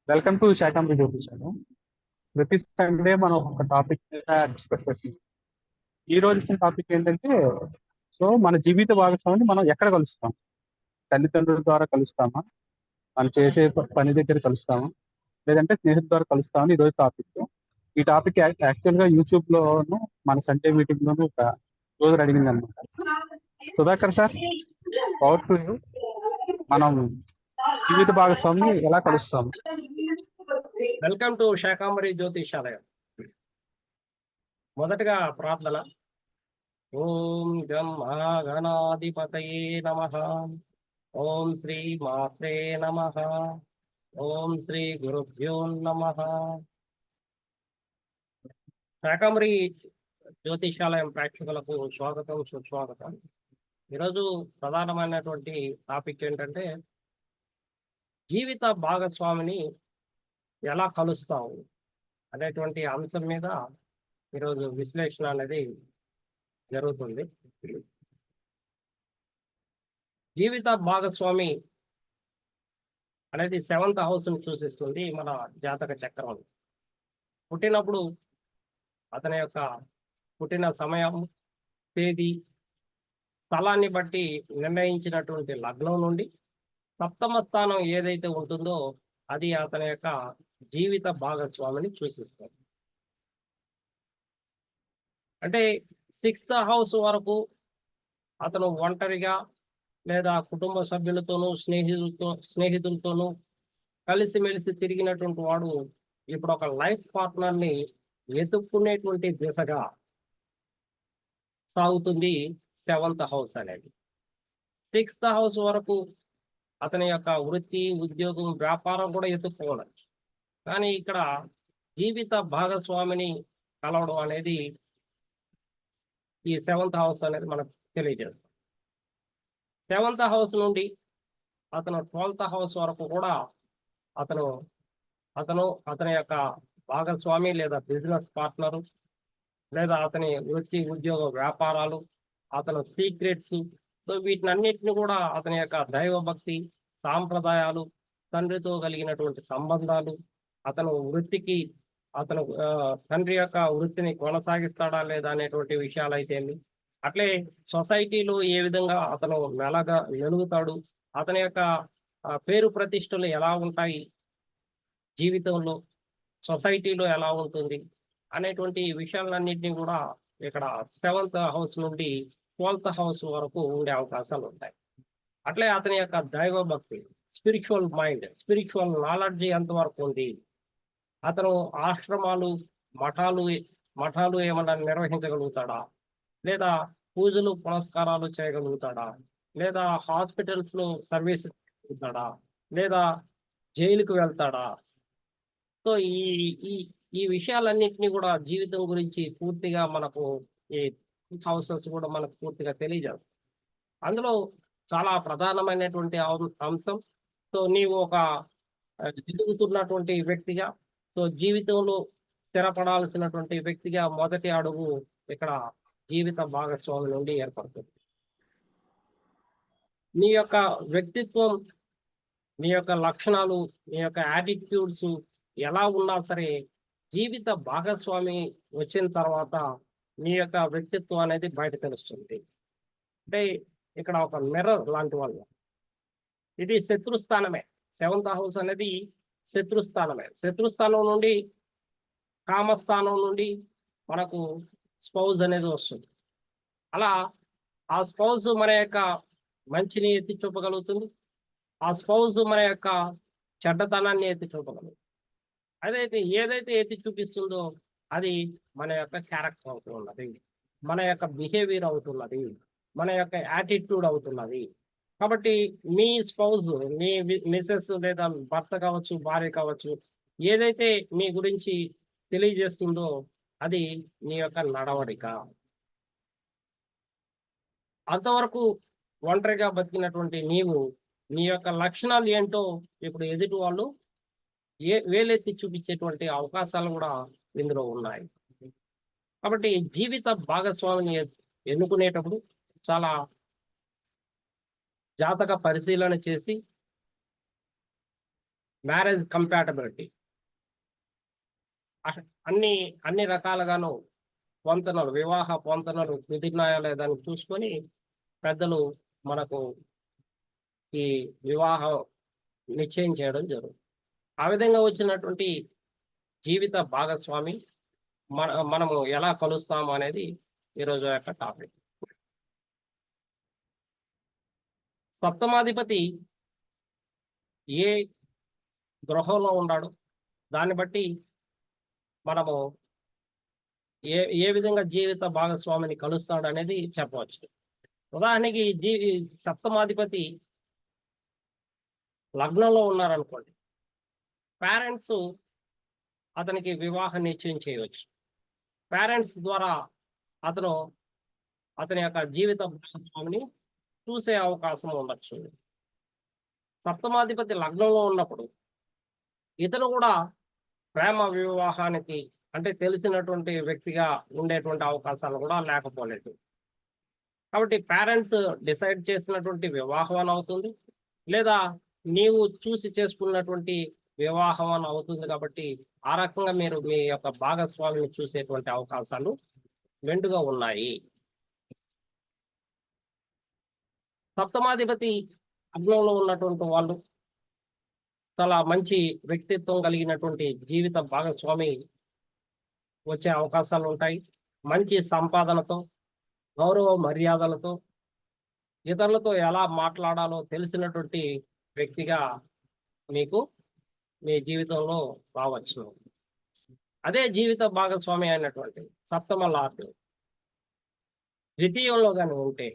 Welcome to శాఖం జ్యోతిషాలు. ప్రతి Sunday మనం ఒక టాపిక్ డిస్కస్ చేస్తున్నాం. ఈ రోజు టాపిక్ ఏంటంటే, మన జీవిత భాగస్వామిని మనం ఎక్కడ కలుస్తాం? తల్లిదండ్రుల ద్వారా కలుస్తామా? మనం చేసే పని దగ్గర కలుస్తామా? లేదంటే స్నేహితుల ద్వారా కలుస్తామని ఈ రోజు టాపిక్. ఈ టాపిక్ యాక్చువల్ గా యూట్యూబ్ లోను మన సండే మీటింగ్ లోను ఒక రోజు అడిగింది అనమాట. Sudhakar sir, power to you. మనం జీవిత భాగస్వామిని ఎలా కలుస్తాం? Welcome to Shakambari Jyotishalayam. మొదటగా ప్రార్థన. ఓం గం గణాధిపతయే నమః. ఓం శ్రీ మాత్రే నమః. ఓం శ్రీ గురుభ్యో నమః. శాకాంబరి జ్యోతిషాలయం ప్రేక్షకులకు స్వాగతం, సుస్వాగతం. ఈరోజు ప్రధానమైనటువంటి టాపిక్ ఏంటంటే, జీవిత భాగస్వామిని ఎలా కలుస్తావు అనేటువంటి అంశం మీద ఈరోజు విశ్లేషణ అనేది జరుగుతుంది. జీవిత భాగస్వామి అనేది 7th హౌస్ని సూచిస్తుంది మన జాతక చక్రం. పుట్టినప్పుడు అతని యొక్క పుట్టిన సమయం, తేదీ, స్థలాన్ని బట్టి నిర్ణయించినటువంటి లగ్నం నుండి సప్తమ స్థానం ఏదైతే ఉంటుందో అది అతని యొక్క జీవిత భాగస్వామిని సూచిస్తుంది. అంటే 6th హౌస్ వరకు అతను ఒంటరిగా లేదా కుటుంబ సభ్యులతోనూ స్నేహితులతోనూ కలిసిమెలిసి తిరిగినటువంటి వాడు ఇప్పుడు ఒక లైఫ్ పార్ట్నర్ని వెతుక్కునేటువంటి దిశగా సాగుతుంది 7th హౌస్ అనేది. 6th హౌస్ వరకు అతని యొక్క వృత్తి, ఉద్యోగం, వ్యాపారం కూడా ఎత్తుక్కోవచ్చు. కానీ ఇక్కడ జీవిత భాగస్వామిని కలవడం అనేది ఈ 7th హౌస్ అనేది మనకు తెలియజేస్తుంది. 7th హౌస్ నుండి అతను 12th హౌస్ వరకు కూడా అతను అతని యొక్క భాగస్వామి లేదా బిజినెస్ పార్ట్నరు లేదా అతని వృత్తి, ఉద్యోగ, వ్యాపారాలు, అతని సీక్రెట్స్, సో వీటినన్నిటిని కూడా అతని యొక్క దైవభక్తి, సాంప్రదాయాలు, తండ్రితో కలిగినటువంటి సంబంధాలు, అతను వృత్తికి అతను తండ్రి యొక్క వృత్తిని కొనసాగిస్తాడా లేదా అనేటువంటి విషయాలు అయితే, అట్లే సొసైటీలో ఏ విధంగా అతను మెలుగుతాడు, అతని యొక్క పేరు ప్రతిష్టలు ఎలా ఉంటాయి, జీవితంలో సొసైటీలో ఎలా ఉంటుంది అనేటువంటి విషయాలన్నింటినీ కూడా ఇక్కడ 7th హౌస్ నుండి 12th హౌస్ వరకు ఉండే అవకాశాలు ఉంటాయి. అట్లే అతని యొక్క దైవభక్తి, స్పిరిచువల్ మైండ్, స్పిరిచువల్ నాలెడ్జ్ ఎంతవరకు ఉంది, అతను ఆశ్రమాలు, మఠాలు ఏమన్నా నిర్వహించగలుగుతాడా, లేదా పూజలు పునస్కారాలు చేయగలుగుతాడా, లేదా హాస్పిటల్స్లో సర్వీస్ చేస్తాడా, లేదా జైలుకు వెళ్తాడా. సో ఈ ఈ విషయాలన్నింటినీ కూడా జీవితం గురించి పూర్తిగా మనకు ఈ హౌసెస్ కూడా మనకు పూర్తిగా తెలియజేస్తాయి. అందులో చాలా ప్రధానమైనటువంటి అంశం, సో నీవు ఒక ఎదుగుతున్నటువంటి వ్యక్తిగా, సో జీవితంలో స్థిరపడాల్సినటువంటి వ్యక్తిగా మొదటి అడుగు ఇక్కడ జీవిత భాగస్వామి నుండి ఏర్పడుతుంది. నీ యొక్క వ్యక్తిత్వం, నీ యొక్క లక్షణాలు, నీ యొక్క యాటిట్యూడ్స్ ఎలా ఉన్నా సరే జీవిత భాగస్వామి వచ్చిన తర్వాత నీ యొక్క వ్యక్తిత్వం అనేది బయట తెలుస్తుంది. అంటే ఇక్కడ ఒక మిర్రర్ లాంటి వాళ్ళు. ఇది శత్రుస్థానమే. 7th హౌస్ అనేది శత్రుస్థానమే. శత్రుస్థానం నుండి, కామస్థానం నుండి మనకు స్పౌజ్ అనేది వస్తుంది. అలా ఆ స్పౌజ్ మన యొక్క మంచిని ఎత్తి చూపగలుగుతుంది, ఆ స్పౌజ్ మన యొక్క చెడ్డతనాన్ని ఎత్తి చూపగలుగుతుంది. ఏదైతే ఎత్తి చూపిస్తుందో అది మన యొక్క క్యారెక్టర్ అవుతున్నది, మన యొక్క బిహేవియర్ అవుతున్నది, మన యొక్క యాటిట్యూడ్ అవుతున్నది. కాబట్టి మీ స్పౌజ్, మీ మిసెస్ లేదా భర్త కావచ్చు, భార్య కావచ్చు, ఏదైతే మీ గురించి తెలియజేస్తుందో అది నీ యొక్క నడవడిక. అంతవరకు ఒంటరిగా బతికినటువంటి నీవు నీ యొక్క లక్షణాలు ఏంటో ఇప్పుడు ఎదుటి వాళ్ళు వేలెత్తి చూపించేటువంటి అవకాశాలు కూడా ఇందులో ఉన్నాయి. కాబట్టి జీవిత భాగస్వామిని ఎన్నుకునేటప్పుడు చాలా జాతక పరిశీలన చేసి మ్యారేజ్ కంపాటబిలిటీ, అన్ని అన్ని రకాలుగాను పొంతనలు, వివాహ పొంతనలు కుదిరినాయా లేదా అని చూసుకొని పెద్దలు మనకు ఈ వివాహం నిశ్చయం చేయడం జరుగుతుంది. ఆ విధంగా వచ్చినటువంటి జీవిత భాగస్వామి మనము ఎలా కలుస్తాము అనేది ఈరోజు యొక్క టాపిక్. సప్తమాధిపతి ఏ గృహంలో ఉన్నాడు, దాన్ని బట్టి మనము ఏ ఏ విధంగా జీవిత భాగస్వామిని కలుస్తాడు అనేది చెప్పవచ్చు. ఉదాహరణకి సప్తమాధిపతి లగ్నంలో ఉన్నారనుకోండి, పేరెంట్స్ అతనికి వివాహం నిశ్చయం చేయవచ్చు. పేరెంట్స్ ద్వారా అతని యొక్క జీవిత భాగస్వామిని చూసే అవకాశం ఉండొచ్చు. సప్తమాధిపతి లగ్నంలో ఉన్నప్పుడు ఇతను కూడా ప్రేమ వివాహానికి అంటే తెలిసినటువంటి వ్యక్తిగా ఉండేటువంటి అవకాశాలు కూడా లేకపోలేదు. కాబట్టి పేరెంట్స్ డిసైడ్ చేసినటువంటి వివాహం అని అవుతుంది, లేదా నీవు చూసి చేసుకున్నటువంటి వివాహం అని అవుతుంది. కాబట్టి ఆ రకంగా మీరు మీ యొక్క భాగస్వామిని చూసేటువంటి అవకాశాలు మెండుగా ఉన్నాయి. సప్తమాధిపతి లగ్నంలో ఉన్నటువంటి వాళ్ళు చాలా మంచి వ్యక్తిత్వం కలిగినటువంటి జీవిత భాగస్వామి వచ్చే అవకాశాలు ఉంటాయి. మంచి సంపాదనతో, గౌరవ మర్యాదలతో, ఇతరులతో ఎలా మాట్లాడాలో తెలిసినటువంటి వ్యక్తిగా మీకు మీ జీవితంలో రావచ్చు. అదే జీవిత భాగస్వామి అయినటువంటి సప్తమ లార్డ్ ద్వితీయంలో కానీ ఉంటే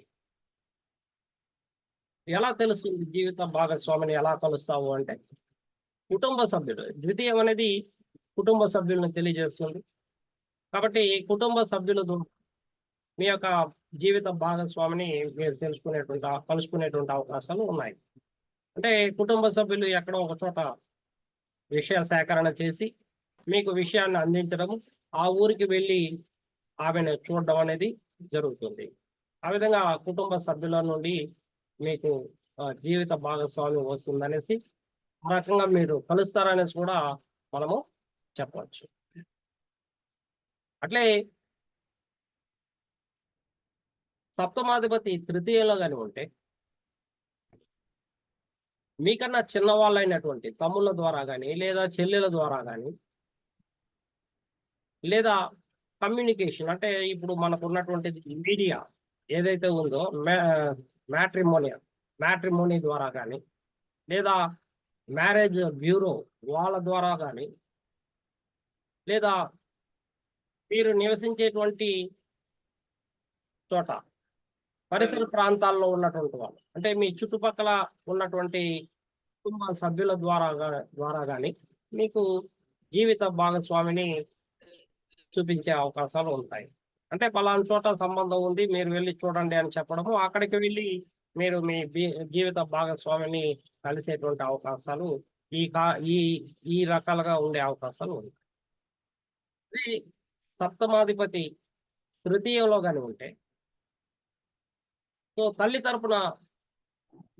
ఎలా తెలుస్తుంది? జీవిత భాగస్వామిని ఎలా కలుస్తావు అంటే, కుటుంబ సభ్యుడు. ద్వితీయం అనేది కుటుంబ సభ్యులను తెలియజేస్తుంది. కాబట్టి కుటుంబ సభ్యులు మీ యొక్క జీవిత భాగస్వామిని మీరు కలుసుకునేటువంటి అవకాశాలు ఉన్నాయి. అంటే కుటుంబ సభ్యులు ఎక్కడో ఒక చోట విషయ సేకరణ చేసి మీకు విషయాన్ని అందించడం, ఆ ఊరికి వెళ్ళి ఆమెను చూడడం అనేది జరుగుతుంది. ఆ విధంగా కుటుంబ సభ్యుల నుండి మీకు జీవిత భాగస్వామి వస్తుందనేసి, ఆ రకంగా మీరు కలుస్తారనేసి కూడా మనము చెప్పవచ్చు. అట్లే సప్తమాధిపతి తృతీయంలో కానీ ఉంటే మీకన్నా చిన్నవాళ్ళైనటువంటి తమ్ముళ్ళ ద్వారా కానీ, లేదా చెల్లెల ద్వారా కానీ, లేదా కమ్యూనికేషన్ అంటే ఇప్పుడు మనకు ఉన్నటువంటి మీడియా ఏదైతే ఉందో మ్యాట్రిమోనీ ద్వారా కానీ, లేదా మ్యారేజ్ బ్యూరో వాళ్ళ ద్వారా కానీ, లేదా మీరు నివసించేటువంటి చోట పరిసర ప్రాంతాల్లో ఉన్నటువంటి వాళ్ళు అంటే మీ చుట్టుపక్కల ఉన్నటువంటి కుటుంబ సభ్యుల ద్వారా కానీ మీకు జీవిత భాగస్వామిని చూపించే అవకాశాలు ఉంటాయి. అంటే పలానా చోట సంబంధం ఉంది, మీరు వెళ్ళి చూడండి అని చెప్పడము, అక్కడికి వెళ్ళి మీరు మీ జీవిత భాగస్వామిని కలిసేటువంటి అవకాశాలు ఈ ఈ రకాలుగా ఉండే అవకాశాలు ఉంటాయి. సప్తమాధిపతి తృతీయంలో కానీ ఉంటే, సో తల్లి తరపున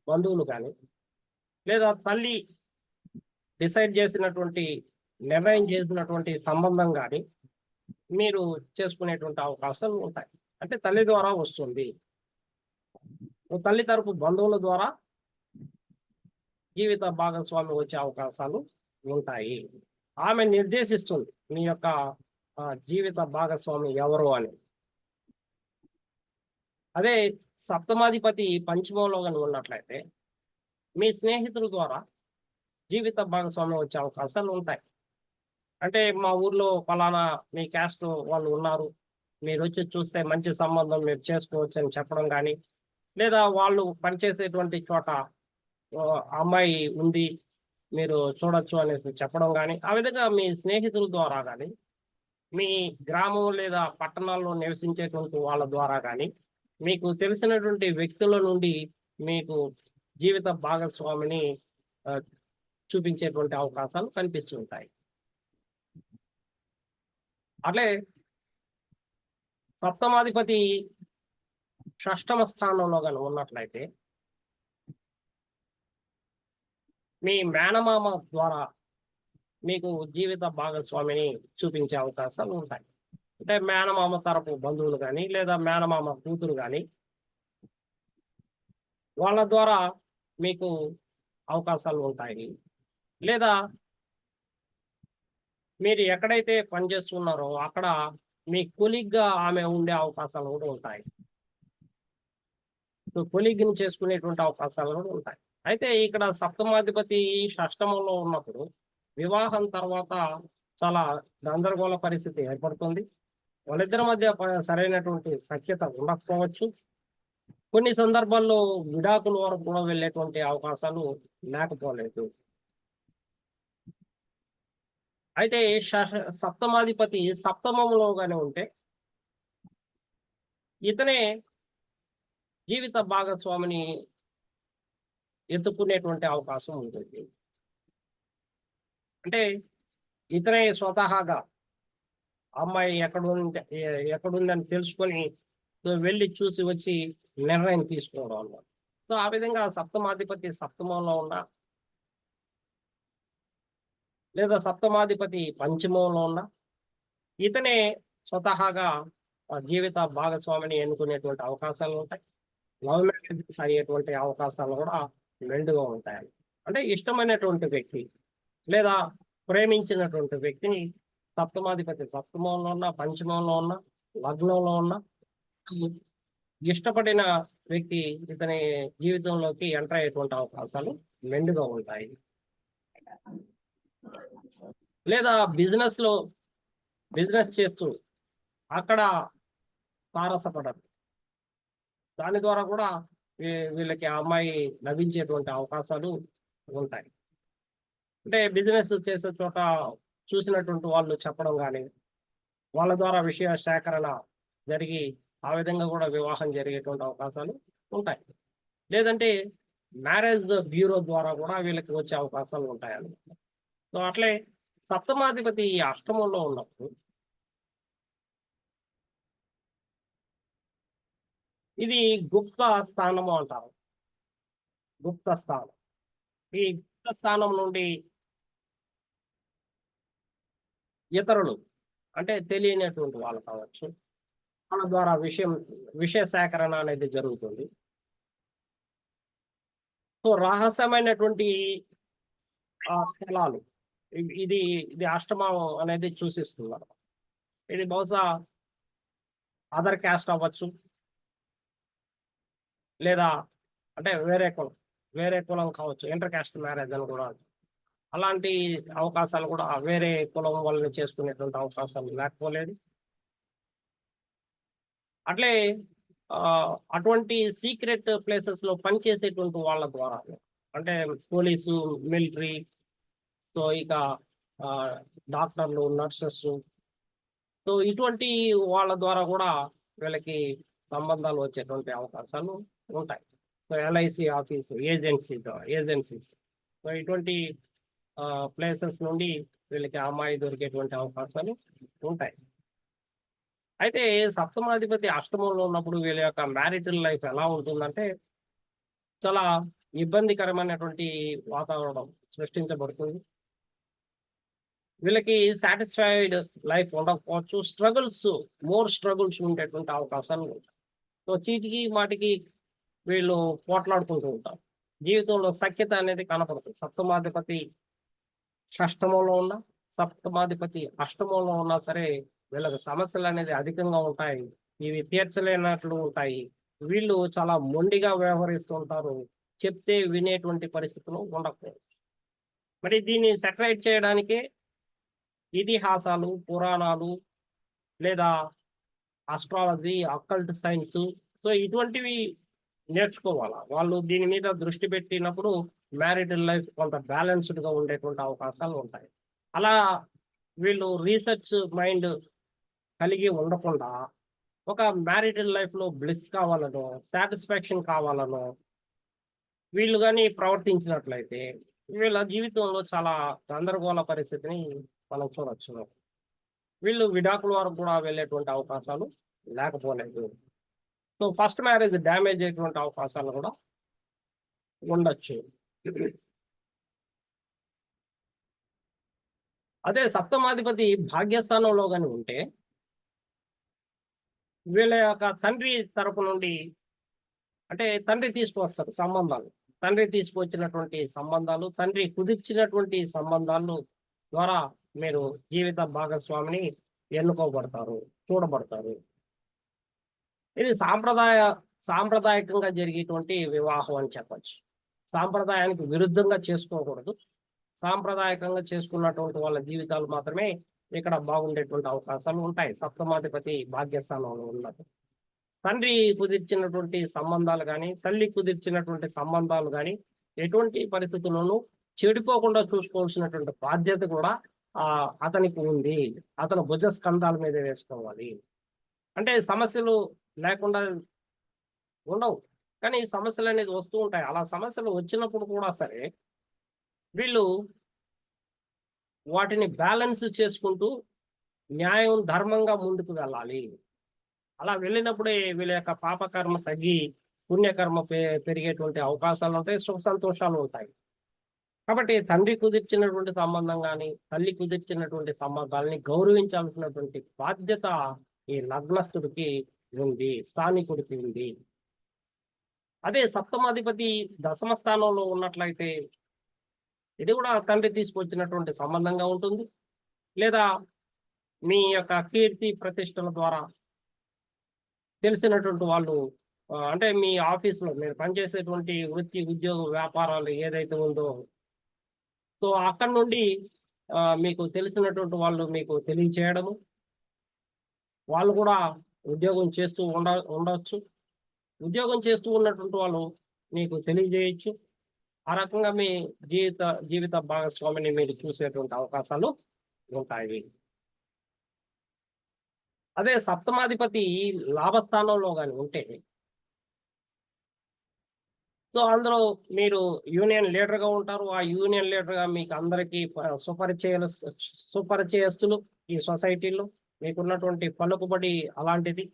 బంధువులు కానీ, లేదా తల్లి డిసైడ్ చేసినటువంటి నిర్ణయం చేసినటువంటి సంబంధం కానీ మీరు చేసుకునేటువంటి అవకాశాలు ఉంటాయి. అంటే తల్లి ద్వారా వస్తుంది. తల్లి తరపు బంధువుల ద్వారా జీవిత భాగస్వామి వచ్చే అవకాశాలు ఉంటాయి. ఆమె నిర్దేశిస్తుంది మీ యొక్క జీవిత భాగస్వామి ఎవరు అని. అదే సప్తమాధిపతి పంచమంలో కానీ ఉన్నట్లయితే మీ స్నేహితుల ద్వారా జీవిత భాగస్వామి వచ్చే అవకాశాలు ఉంటాయి. అంటే మా ఊర్లో ఫలానా మీ క్యాస్ట్ వాళ్ళు ఉన్నారు, మీరు వచ్చి చూస్తే మంచి సంబంధం మీరు చేసుకోవచ్చు అని చెప్పడం కానీ, లేదా వాళ్ళు పనిచేసేటువంటి చోట అమ్మాయి ఉంది మీరు చూడొచ్చు అనేసి చెప్పడం కానీ, ఆ విధంగా మీ స్నేహితుల ద్వారా కానీ, మీ గ్రామం లేదా పట్టణాల్లో నివసించేటువంటి వాళ్ళ ద్వారా కానీ, మీకు తెలిసినటువంటి వ్యక్తుల నుండి మీకు జీవిత భాగస్వామిని చూపించేటువంటి అవకాశాలు కనిపిస్తుంటాయి. అట్లే సప్తమాధిపతి షష్టమ స్థానంలో కానీ ఉన్నట్లయితే మీ మేనమామ ద్వారా మీకు జీవిత భాగస్వామిని చూపించే అవకాశాలు ఉంటాయి. అంటే మేనమామ తరపు బంధువులు కానీ లేదా మేనమామ కూతురు కానీ వాళ్ళ ద్వారా మీకు అవకాశాలు ఉంటాయి. లేదా మీరు ఎక్కడైతే పనిచేస్తున్నారో అక్కడ మీ కొలీగ్గా ఆమె ఉండే అవకాశాలు కూడా ఉంటాయి. సో కొలీగ్ని చేసుకునేటువంటి అవకాశాలు కూడా ఉంటాయి. అయితే ఇక్కడ సప్తమాధిపతి షష్టమంలో ఉన్నప్పుడు వివాహం తర్వాత చాలా గందరగోళ పరిస్థితి ఏర్పడుతుంది. వాళ్ళిద్దరి మధ్య సరైనటువంటి సఖ్యత ఉండకపోవచ్చు. కొన్ని సందర్భాల్లో విడాకుల వరకు కూడా వెళ్ళేటువంటి అవకాశాలు లేకపోలేదు. అయితే సప్తమాధిపతి సప్తమంలోగానే ఉంటే ఇతనే జీవిత భాగస్వామిని ఎత్తుకునేటువంటి అవకాశం ఉంటుంది. అంటే ఇతనే స్వతహాగా అమ్మాయి ఎక్కడుందని తెలుసుకొని వెళ్ళి చూసి వచ్చి నిర్ణయం తీసుకోవడం అన్నమాట. సో ఆ విధంగా సప్తమాధిపతి సప్తమంలో ఉన్న లేదా సప్తమాధిపతి పంచమంలో ఉన్న ఇతనే స్వతహాగా జీవిత భాగస్వామిని ఎన్నుకునేటువంటి అవకాశాలు ఉంటాయి. లవ్ మ్యారేజెస్ అయ్యేటువంటి అవకాశాలు కూడా మెండుగా ఉంటాయి. అంటే ఇష్టమైనటువంటి వ్యక్తి లేదా ప్రేమించినటువంటి వ్యక్తిని సప్తమాధిపతి సప్తమంలో ఉన్న పంచమంలో ఉన్న లగ్నంలో ఉన్న ఇష్టపడిన వ్యక్తి ఇతని జీవితంలోకి ఎంటర్ అయ్యేటువంటి అవకాశాలు మెండుగా ఉంటాయి. లేదా బిజినెస్ చేస్తూ అక్కడ తారసపడరు. దాని ద్వారా కూడా వీళ్ళకి ఆ అమ్మాయి లభించేటువంటి అవకాశాలు ఉంటాయి. అంటే బిజినెస్ చేసే చోట చూసినటువంటి వాళ్ళు చెప్పడం కానీ వాళ్ళ ద్వారా విషయ సేకరణ జరిగి ఆ విధంగా కూడా వివాహం జరిగేటువంటి అవకాశాలు ఉంటాయి. లేదంటే మ్యారేజ్ బ్యూరో ద్వారా కూడా వీళ్ళకి వచ్చే అవకాశాలు ఉంటాయి అన్నమాట. సో అట్లే సప్తమాధిపతి అష్టమంలో ఉన్నప్పుడు ఇది గుప్త స్థానము అంటారు. గుప్త స్థానం. ఈ గుప్త స్థానం నుండి ఇతరులు అంటే తెలియనటువంటి వాళ్ళు కావచ్చు, వాళ్ళ ద్వారా విషయ సేకరణ అనేది జరుగుతుంది. సో రహస్యమైనటువంటి స్థలాలు ఇది అష్టమం అనేది సూచిస్తున్నారు. ఇది బహుశా అదర్ క్యాస్ట్ అవ్వచ్చు, లేదా అంటే వేరే కులం కావచ్చు, ఇంటర్ క్యాస్ట్ మ్యారేజ్ అని కూడా. అలాంటి అవకాశాలు కూడా వేరే కులం వాళ్ళని చేసుకునేటువంటి అవకాశాలు లేకపోలేదు. అట్లే అటువంటి సీక్రెట్ ప్లేసెస్ లో పనిచేసేటువంటి వాళ్ళ ద్వారా అంటే పోలీసు, మిలిటరీ, సో ఇక డాక్టర్లు, నర్సెస్, సో ఇటువంటి వాళ్ళ ద్వారా కూడా వీళ్ళకి సంబంధాలు వచ్చేటువంటి అవకాశాలు ఉంటాయి. So LIC office, agencies, so ఇటువంటి ప్లేసెస్ నుండి వీళ్ళకి అమ్మాయి దొరికేటువంటి అవకాశాలు ఉంటాయి. అయితే సప్తమాధిపతి అష్టమంలో ఉన్నప్పుడు వీళ్ళ యొక్క మ్యారిటల్ లైఫ్ ఎలా ఉంటుందంటే చాలా ఇబ్బందికరమైనటువంటి వాతావరణం సృష్టించబడుతుంది. వీళ్ళకి సాటిస్ఫైడ్ లైఫ్ ఉండకపోవచ్చు. మోర్ స్ట్రగుల్స్ ఉండేటువంటి అవకాశాలు ఉంటాయి. సో చీటికి మాటికి వీళ్ళు పోట్లాడుకుంటూ ఉంటారు. జీవితంలో సఖ్యత అనేది కనపడుతుంది. సప్తమాధిపతి షష్టమంలో ఉన్న, సప్తమాధిపతి అష్టమంలో ఉన్నా సరే వీళ్ళకి సమస్యలు అనేది అధికంగా ఉంటాయి. ఇవి తీర్చలేనట్లు ఉంటాయి. వీళ్ళు చాలా మొండిగా వ్యవహరిస్తూ ఉంటారు. చెప్తే వినేటువంటి పరిస్థితులు ఉండకపోవచ్చు. మరి దీన్ని సెటరైట్ చేయడానికే ఇతిహాసాలు, పురాణాలు లేదా ఆస్ట్రాలజీ, అకల్ట్ సైన్స్, సో ఇటువంటివి నేర్చుకోవాలా. వాళ్ళు దీని మీద దృష్టి పెట్టినప్పుడు మ్యారిటల్ లైఫ్ కొంత బ్యాలెన్స్డ్గా ఉండేటువంటి అవకాశాలు ఉంటాయి. అలా వీళ్ళు రీసెర్చ్ మైండ్ కలిగి ఉండకుండా ఒక మ్యారిటల్ లైఫ్లో బ్లిస్ కావాలనో, సాటిస్ఫాక్షన్ కావాలనో వీళ్ళు కానీ ప్రవర్తించినట్లయితే వీళ్ళ జీవితంలో చాలా గందరగోళ పరిస్థితిని మనం చూడొచ్చు. వీళ్ళు విడాకుల వరకు కూడా వెళ్ళేటువంటి అవకాశాలు లేకపోలేదు. సో ఫస్ట్ మ్యారేజ్ డ్యామేజ్ అయ్యేటువంటి అవకాశాలు కూడా ఉండొచ్చు. అదే సప్తమాధిపతి భాగ్యస్థానంలో కానీ ఉంటే వీళ్ళ యొక్క తండ్రి తరపు నుండి అంటే తండ్రి తీసుకొస్తారు సంబంధాలు. తండ్రి తీసుకొచ్చినటువంటి సంబంధాలు, తండ్రి కుదిర్చినటువంటి సంబంధాలు ద్వారా మీరు జీవిత భాగస్వామిని ఎన్నుకోబడతారు, చూడబడతారు. ఇది సాంప్రదాయకంగా జరిగేటువంటి వివాహం అని చెప్పచ్చు. సాంప్రదాయానికి విరుద్ధంగా చేసుకోకూడదు. సాంప్రదాయకంగా చేసుకున్నటువంటి వాళ్ళ జీవితాలు మాత్రమే ఇక్కడ బాగుండేటువంటి అవకాశాలు ఉంటాయి సప్తమాధిపతి భాగ్యస్థానంలో ఉన్నది. తండ్రి కుదిర్చినటువంటి సంబంధాలు కానీ, తల్లి కుదిర్చినటువంటి సంబంధాలు కానీ ఎటువంటి పరిస్థితుల్లోనూ చెడిపోకుండా చూసుకోవాల్సినటువంటి బాధ్యత కూడా అతనికి ఉంది. అతను భుజ స్కంధాల మీద వేసుకోవాలి. అంటే సమస్యలు లేకుండా ఉండవు, కానీ సమస్యలు అనేది వస్తూ ఉంటాయి. అలా సమస్యలు వచ్చినప్పుడు కూడా సరే వీళ్ళు వాటిని బ్యాలెన్స్ చేసుకుంటూ న్యాయం ధర్మంగా ముందుకు వెళ్ళాలి. అలా వెళ్ళినప్పుడే వీళ్ళ యొక్క పాపకర్మ తగ్గి పుణ్యకర్మ పెరిగేటువంటి అవకాశాలు ఉంటాయి, సుఖ సంతోషాలు ఉంటాయి. కాబట్టి తండ్రి కుదిర్చినటువంటి సంబంధం కానీ, తల్లి కుదిర్చినటువంటి సంబంధాలని గౌరవించాల్సినటువంటి బాధ్యత ఈ లగ్నస్థుడికి ఉంది, స్థానికుడికి ఉంది. అదే సప్తమాధిపతి దశమ స్థానంలో ఉన్నట్లయితే ఇది కూడా తండ్రి తీసుకొచ్చినటువంటి సంబంధంగా ఉంటుంది. లేదా మీ యొక్క కీర్తి ప్రతిష్టల ద్వారా తెలిసినటువంటి వాళ్ళు అంటే మీ ఆఫీసులో మీరు పనిచేసేటువంటి వృత్తి, ఉద్యోగ, వ్యాపారాలు ఏదైతే ఉందో సో అక్కడి నుండి మీకు తెలిసినటువంటి వాళ్ళు మీకు తెలియచేయడము, వాళ్ళు కూడా ఉద్యోగం చేస్తూ ఉండవచ్చు. ఉద్యోగం చేస్తూ ఉన్నటువంటి వాళ్ళు మీకు తెలియజేయచ్చు. ఆ రకంగా మీ జీవిత భాగస్వామిని మీరు చూసేటువంటి అవకాశాలు ఉంటాయి. అదే సప్తమాధిపతి లాభస్థానంలో కానీ ఉంటే సో అందులో మీరు యూనియన్ లీడర్గా ఉంటారు. ఆ యూనియన్ లీడర్గా మీకు అందరికీ సుపరిచయస్తులు ఈ సొసైటీలో మీకున్నటువంటి పలుకుబడి అలాంటిది.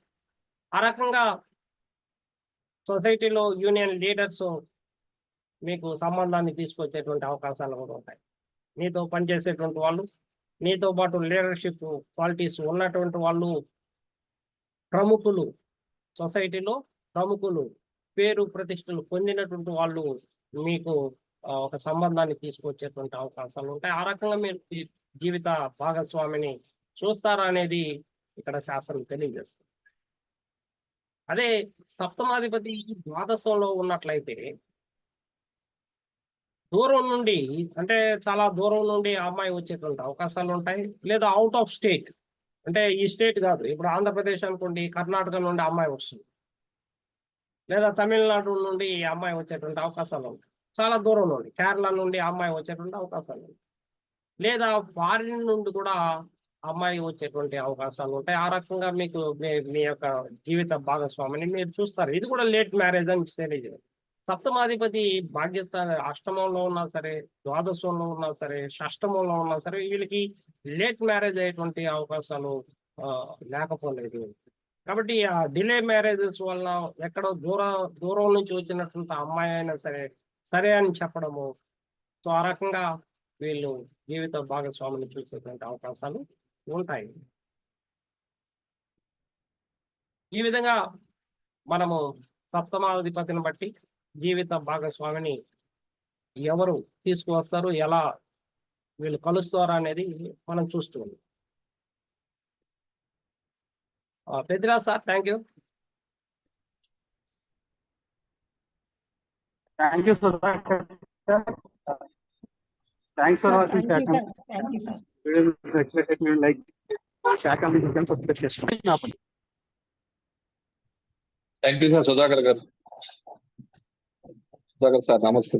ఆ రకంగా సొసైటీలో యూనియన్ లీడర్స్ మీకు సంబంధాన్ని తీసుకొచ్చేటువంటి అవకాశాలు కూడా ఉంటాయి. మీతో పనిచేసేటువంటి వాళ్ళు, మీతో పాటు లీడర్షిప్ క్వాలిటీస్ ఉన్నటువంటి వాళ్ళు, ప్రముఖులు, సొసైటీలో ప్రముఖులు, పేరు ప్రతిష్టలు పొందినటువంటి వాళ్ళు మీకు ఒక సంబంధాన్ని తీసుకొచ్చేటువంటి అవకాశాలు ఉంటాయి. ఆ రకంగా మీరు జీవిత భాగస్వామిని చూస్తారా అనేది ఇక్కడ శాస్త్రం తెలియజేస్తుంది. అదే సప్తమాధిపతి ద్వాదశంలో ఉన్నట్లయితే దూరం నుండి అంటే చాలా దూరం నుండి ఆ అమ్మాయి వచ్చేటువంటి అవకాశాలు ఉంటాయి. లేదా అవుట్ ఆఫ్ స్టేట్ అంటే ఈ స్టేట్ కాదు, ఇప్పుడు ఆంధ్రప్రదేశ్ అనుకోండి, కర్ణాటక నుండి అమ్మాయి వస్తుంది, లేదా తమిళనాడు నుండి ఈ అమ్మాయి వచ్చేటువంటి అవకాశాలు ఉంటాయి. చాలా దూరం నుండి కేరళ నుండి అమ్మాయి వచ్చేటువంటి అవకాశాలు ఉంటాయి. లేదా ఫారిన్ నుండి కూడా అమ్మాయి వచ్చేటువంటి అవకాశాలు ఉంటాయి. ఆ రకంగా మీకు మీ యొక్క జీవిత భాగస్వామిని మీరు చూస్తారు. ఇది కూడా లేట్ మ్యారేజ్ అని తెలియజేయాలి. సప్తమాధిపతి భాగ్యస్థాన అష్టమంలో ఉన్నా సరే, ద్వాదశంలో ఉన్నా సరే, షష్టమంలో ఉన్నా సరే వీళ్ళకి లేట్ మ్యారేజ్ అయ్యేటువంటి అవకాశాలు లేకపోలేదు. కాబట్టి ఆ డిలే మ్యారేజెస్ వల్ల ఎక్కడో దూరం నుంచి వచ్చినటువంటి అమ్మాయి అయినా సరే అని చెప్పడము. సో ఆ రకంగా వీళ్ళు జీవిత భాగస్వామిని చూసేటువంటి అవకాశాలు ఉంటాయి. ఈ విధంగా మనము సప్తమాధిపతిని బట్టి జీవిత భాగస్వామిని ఎవరు తీసుకువస్తారు, ఎలా వీళ్ళు కలుస్తారు అనేది మనం చూస్తున్నాం. Peddiraj sir, thank you. Thank you, Sudhakar sir. Thanks for watching. Thank you, sir. Video like share, comment, and subscribe. Thank you, sir. Sudhakar sir. Namaste.